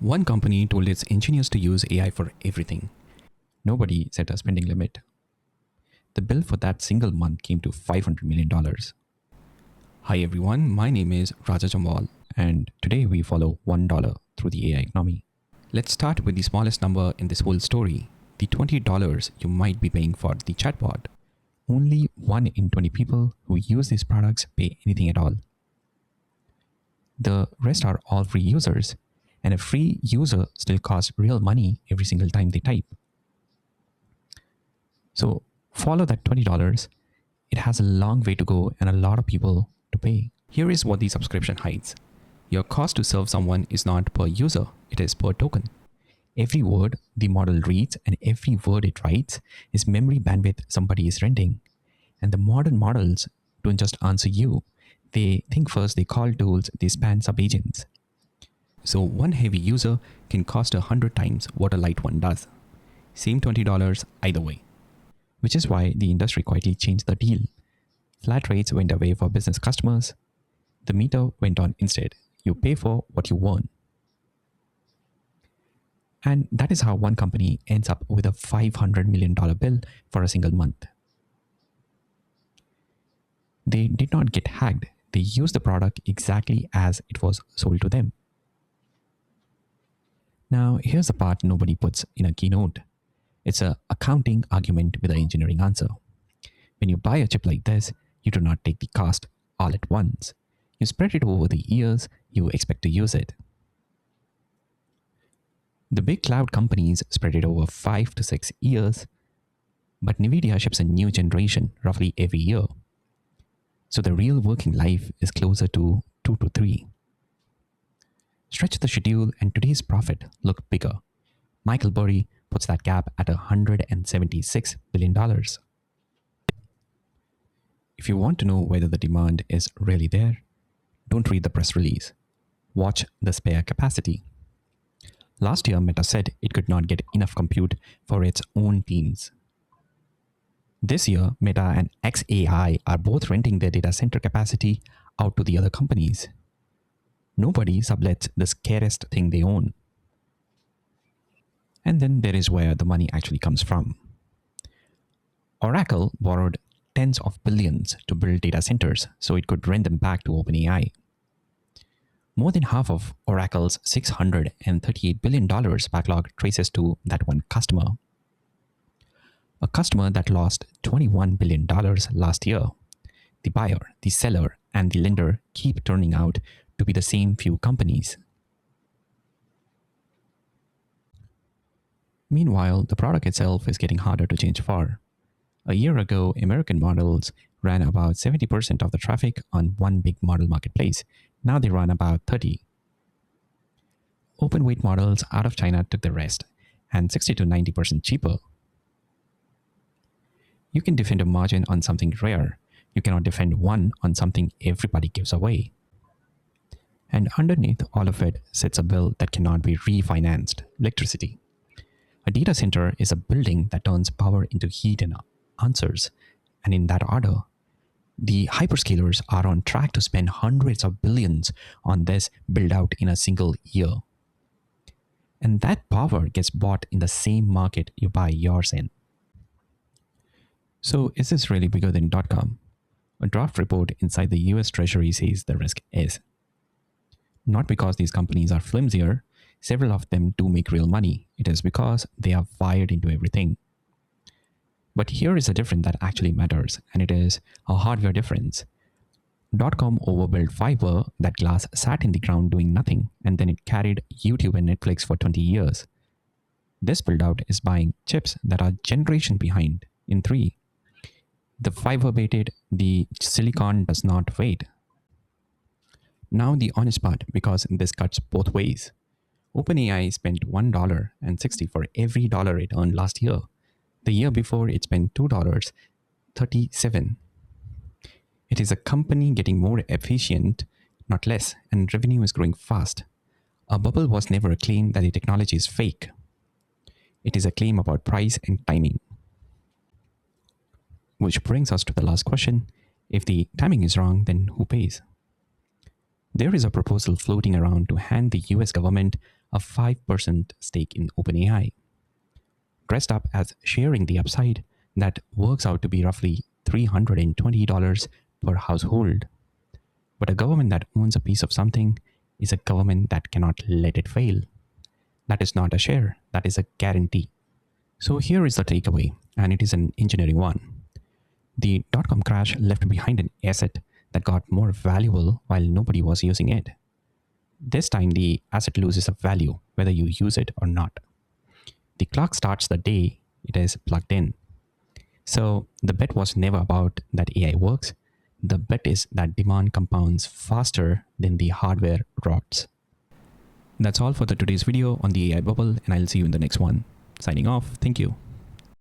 One company told its engineers to use AI for everything. Nobody set a spending limit. The bill for that single month came to $500 million. Hi everyone, my name is Raja Jamwal, and today we follow $1 through the AI economy. Let's start with the smallest number in this whole story, the $20 you might be paying for the chatbot. Only 1 in 20 people who use these products pay anything at all. The rest are all free users, and a free user still costs real money every single time they type. So follow that $20. It has a long way to go and a lot of people to pay. Here is what the subscription hides. Your cost to serve someone is not per user, it is per token. Every word the model reads and every word it writes is memory bandwidth somebody is renting. And the modern models don't just answer you. They think first, they call tools, they span sub-agents. So one heavy user can cost 100 times what a light one does. Same $20 either way. Which is why the industry quietly changed the deal. Flat rates went away for business customers. The meter went on instead. You pay for what you earn. And that is how one company ends up with a $500 million bill for a single month. They did not get hacked. They used the product exactly as it was sold to them. Now, here's the part nobody puts in a keynote. It's an accounting argument with an engineering answer. When you buy a chip like this, you do not take the cost all at once. You spread it over the years you expect to use it. The big cloud companies spread it over 5 to 6 years, but NVIDIA ships a new generation roughly every year. So the real working life is closer to 2 to 3. Stretch the schedule and today's profit look bigger. Michael Burry puts that gap at $176 billion. If you want to know whether the demand is really there, don't read the press release. Watch the spare capacity. Last year, Meta said it could not get enough compute for its own teams. This year, Meta and xAI are both renting their data center capacity out to the other companies. Nobody sublets the scarcest thing they own. And then there is where the money actually comes from. Oracle borrowed tens of billions to build data centers so it could rent them back to OpenAI. More than half of Oracle's $638 billion backlog traces to that one customer. A customer that lost $21 billion last year. The buyer, the seller, and the lender keep turning out to be the same few companies. Meanwhile, the product itself is getting harder to change for. A year ago, American models ran about 70% of the traffic on one big model marketplace. Now they run about 30%. Open weight models out of China took the rest, and 60 to 90% cheaper. You can defend a margin on something rare. You cannot defend one on something everybody gives away. And underneath all of it sits a bill that cannot be refinanced: electricity. A data center is a building that turns power into heat and answers. And in that order, the hyperscalers are on track to spend hundreds of billions on this build out in a single year. And that power gets bought in the same market you buy yours in. So is this really bigger than Dotcom? A draft report inside the US Treasury says the risk is. Not because these companies are flimsier, several of them do make real money. It is because they are wired into everything. But here is a difference that actually matters, and it is a hardware difference. Dotcom overbuilt fiber. That glass sat in the ground doing nothing, and then it carried YouTube and Netflix for 20 years. This build-out is buying chips that are generation behind in 3. The fiber baited, the silicon does not wait. Now the honest part, because this cuts both ways. OpenAI spent $1.60 for every dollar it earned last year. The year before, it spent $2.37. It is a company getting more efficient, not less, and revenue is growing fast. A bubble was never a claim that the technology is fake. It is a claim about price and timing. Which brings us to the last question. If the timing is wrong, then who pays? There is a proposal floating around to hand the US government a 5% stake in OpenAI. Dressed up as sharing the upside, that works out to be roughly $320 per household. But a government that owns a piece of something is a government that cannot let it fail. That is not a share, that is a guarantee. So here is the takeaway, and it is an engineering one. The dot-com crash left behind an asset that got more valuable while nobody was using it. This time, the asset loses a value whether you use it or not. The clock starts the day it is plugged in. So the bet was never about that AI works. The bet is that demand compounds faster than the hardware rots. That's all for today's video on the AI bubble, and I'll see you in the next one. Signing off. Thank you.